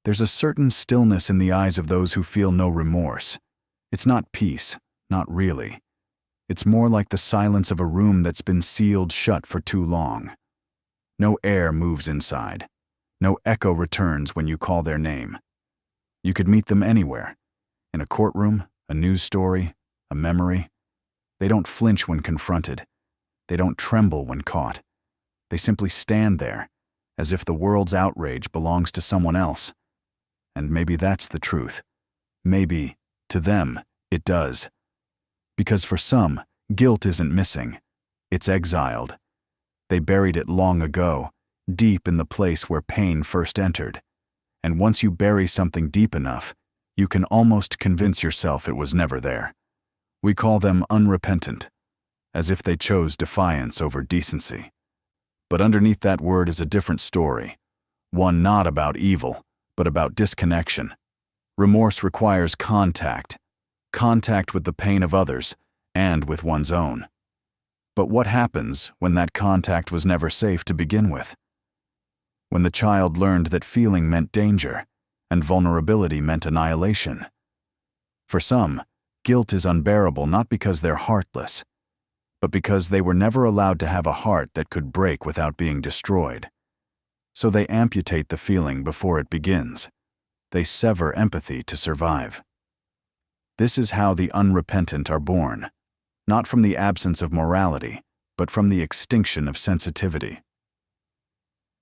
There's a certain stillness in the eyes of those who feel no remorse. It's not peace, not really. It's more like the silence of a room that's been sealed shut for too long. No air moves inside. No echo returns when you call their name. You could meet them anywhere. In a courtroom, a news story, a memory. They don't flinch when confronted. They don't tremble when caught. They simply stand there, as if the world's outrage belongs to someone else. And maybe that's the truth. Maybe, to them, it does. Because for some, guilt isn't missing. It's exiled. They buried it long ago, deep in the place where pain first entered. And once you bury something deep enough, you can almost convince yourself it was never there. We call them unrepentant, as if they chose defiance over decency. But underneath that word is a different story, one not about evil, but about disconnection. Remorse requires contact with the pain of others and with one's own. But what happens when that contact was never safe to begin with? When the child learned that feeling meant danger and vulnerability meant annihilation? For some, guilt is unbearable not because they're heartless, but because they were never allowed to have a heart that could break without being destroyed. So they amputate the feeling before it begins. They sever empathy to survive. This is how the unrepentant are born, not from the absence of morality, but from the extinction of sensitivity.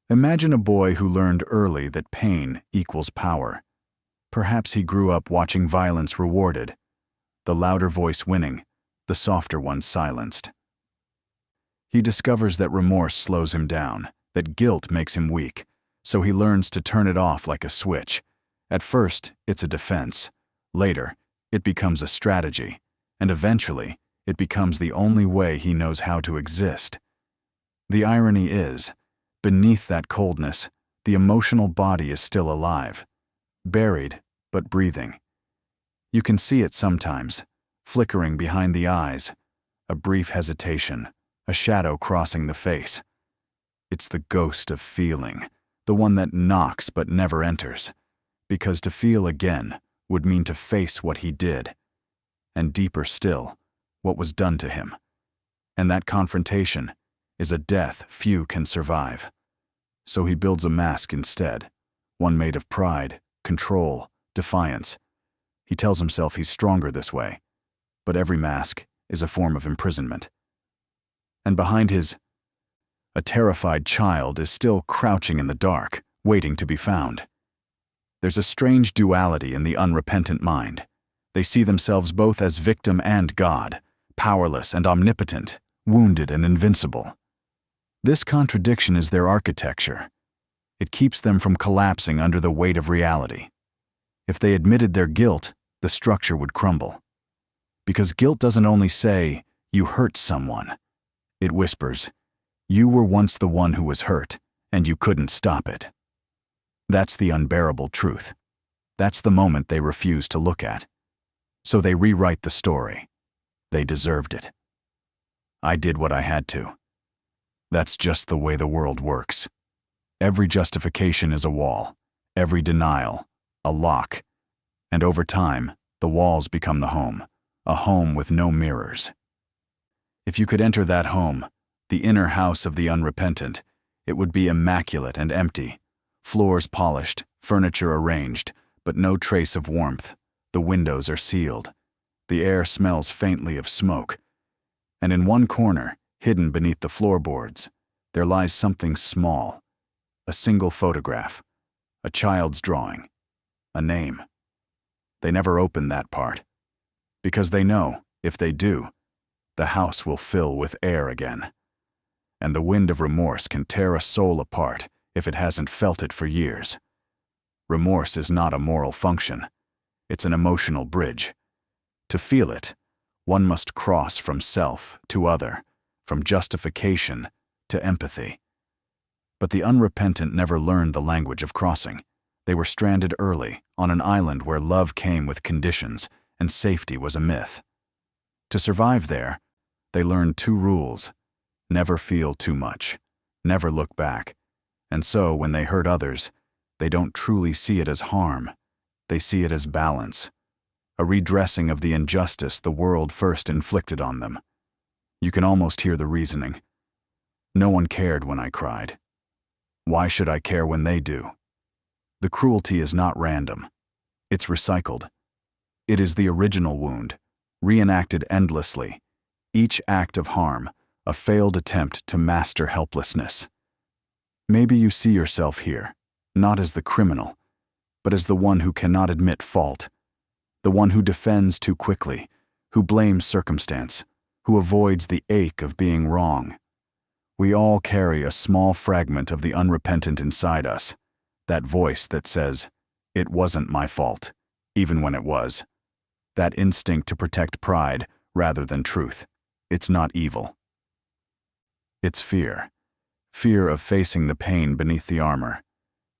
Imagine a boy who learned early that pain equals power. Perhaps he grew up watching violence rewarded, the louder voice winning, the softer one silenced. He discovers that remorse slows him down, that guilt makes him weak, so he learns to turn it off like a switch. At first, it's a defense. Later, it becomes a strategy. And eventually, it becomes the only way he knows how to exist. The irony is, beneath that coldness, the emotional body is still alive, buried but breathing. You can see it sometimes, flickering behind the eyes, a brief hesitation, a shadow crossing the face. It's the ghost of feeling, the one that knocks but never enters, because to feel again would mean to face what he did, and deeper still, what was done to him. And that confrontation is a death few can survive. So he builds a mask instead, one made of pride, control, defiance. He tells himself he's stronger this way, but every mask is a form of imprisonment. And behind a terrified child is still crouching in the dark, waiting to be found. There's a strange duality in the unrepentant mind. They see themselves both as victim and God, powerless and omnipotent, wounded and invincible. This contradiction is their architecture. It keeps them from collapsing under the weight of reality. If they admitted their guilt, the structure would crumble. Because guilt doesn't only say, "You hurt someone." It whispers, "You were once the one who was hurt, and you couldn't stop it." That's the unbearable truth. That's the moment they refuse to look at. So they rewrite the story. They deserved it. I did what I had to. That's just the way the world works. Every justification is a wall, every denial, a lock. And over time, the walls become the home, a home with no mirrors. If you could enter that home, the inner house of the unrepentant, it would be immaculate and empty, floors polished, furniture arranged, but no trace of warmth. The windows are sealed. The air smells faintly of smoke. And in one corner, hidden beneath the floorboards, there lies something small, a single photograph, a child's drawing, a name. They never open that part, because they know, if they do, the house will fill with air again. And the wind of remorse can tear a soul apart if it hasn't felt it for years. Remorse is not a moral function. It's an emotional bridge. To feel it, one must cross from self to other, from justification to empathy. But the unrepentant never learned the language of crossing. They were stranded early, on an island where love came with conditions and safety was a myth. To survive there, they learned two rules: never feel too much, never look back. And so, when they hurt others, they don't truly see it as harm. They see it as balance, a redressing of the injustice the world first inflicted on them. You can almost hear the reasoning. No one cared when I cried. Why should I care when they do? The cruelty is not random. It's recycled. It is the original wound, reenacted endlessly. Each act of harm, a failed attempt to master helplessness. Maybe you see yourself here, not as the criminal, but as the one who cannot admit fault, the one who defends too quickly, who blames circumstance, who avoids the ache of being wrong. We all carry a small fragment of the unrepentant inside us, that voice that says, "It wasn't my fault," even when it was. That instinct to protect pride rather than truth. It's not evil. It's fear. Fear of facing the pain beneath the armor.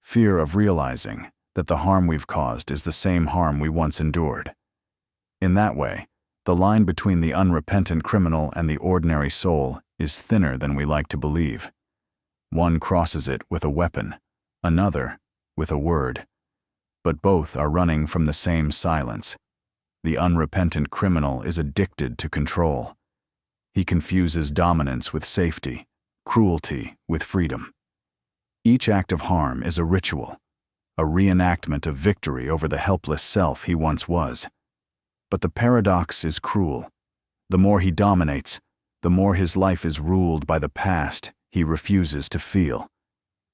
Fear of realizing that the harm we've caused is the same harm we once endured. In that way, the line between the unrepentant criminal and the ordinary soul is thinner than we like to believe. One crosses it with a weapon, another with a word. But both are running from the same silence. The unrepentant criminal is addicted to control. He confuses dominance with safety, cruelty with freedom. Each act of harm is a ritual, a reenactment of victory over the helpless self he once was. But the paradox is cruel. The more he dominates, the more his life is ruled by the past he refuses to feel.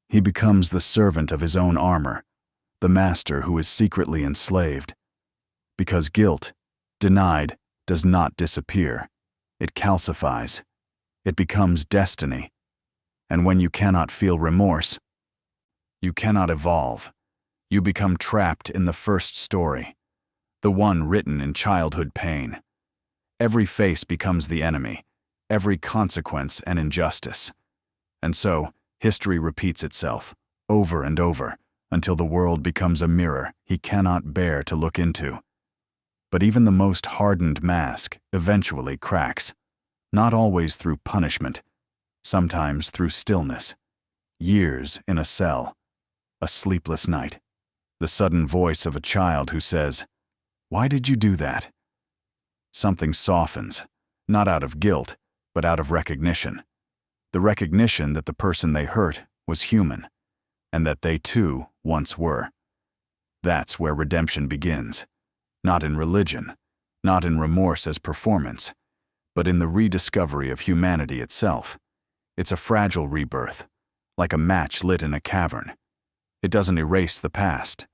He becomes the servant of his own armor, the master who is secretly enslaved. Because guilt, denied, does not disappear. It calcifies. It becomes destiny. And when you cannot feel remorse, you cannot evolve. You become trapped in the first story, the one written in childhood pain. Every face becomes the enemy, every consequence an injustice. And so, history repeats itself, over and over, until the world becomes a mirror he cannot bear to look into. But even the most hardened mask eventually cracks, not always through punishment, sometimes through stillness. Years in a cell, a sleepless night, the sudden voice of a child who says, "Why did you do that?" Something softens, not out of guilt, but out of recognition. The recognition that the person they hurt was human, and that they too once were. That's where redemption begins. Not in religion, not in remorse as performance, but in the rediscovery of humanity itself. It's a fragile rebirth, like a match lit in a cavern. It doesn't erase the past,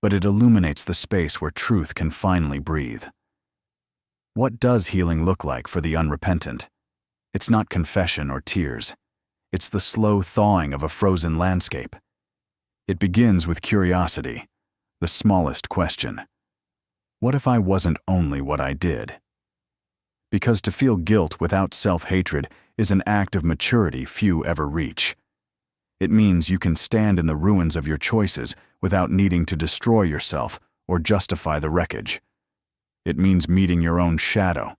but it illuminates the space where truth can finally breathe. What does healing look like for the unrepentant? It's not confession or tears. It's the slow thawing of a frozen landscape. It begins with curiosity, the smallest question. What if I wasn't only what I did? Because to feel guilt without self-hatred is an act of maturity few ever reach. It means you can stand in the ruins of your choices without needing to destroy yourself or justify the wreckage. It means meeting your own shadow,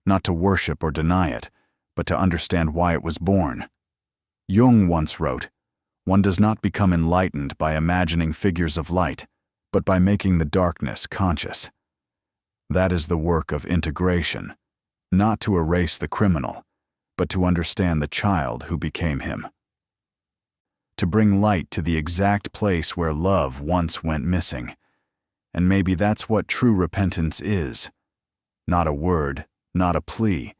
not to worship or deny it, but to understand why it was born. Jung once wrote, "One does not become enlightened by imagining figures of light, but by making the darkness conscious." That is the work of integration, not to erase the criminal, but to understand the child who became him. To bring light to the exact place where love once went missing. And maybe that's what true repentance is. Not a word, not a plea,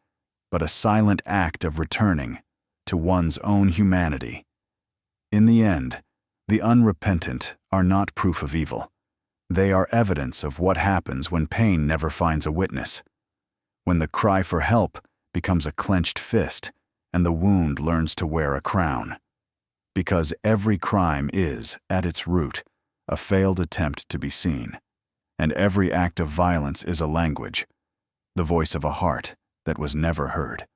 but a silent act of returning to one's own humanity. In the end, the unrepentant are not proof of evil. They are evidence of what happens when pain never finds a witness, when the cry for help becomes a clenched fist and the wound learns to wear a crown. Because every crime is, at its root, a failed attempt to be seen, and every act of violence is a language, the voice of a heart that was never heard.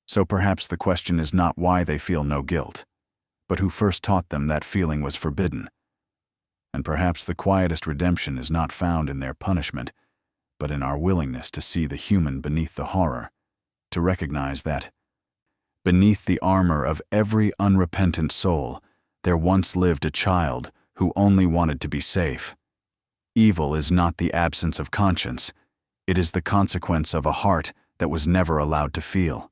So perhaps the question is not why they feel no guilt, but who first taught them that feeling was forbidden. And perhaps the quietest redemption is not found in their punishment, but in our willingness to see the human beneath the horror, to recognize that, beneath the armor of every unrepentant soul, there once lived a child who only wanted to be safe. Evil is not the absence of conscience. It is the consequence of a heart that was never allowed to feel.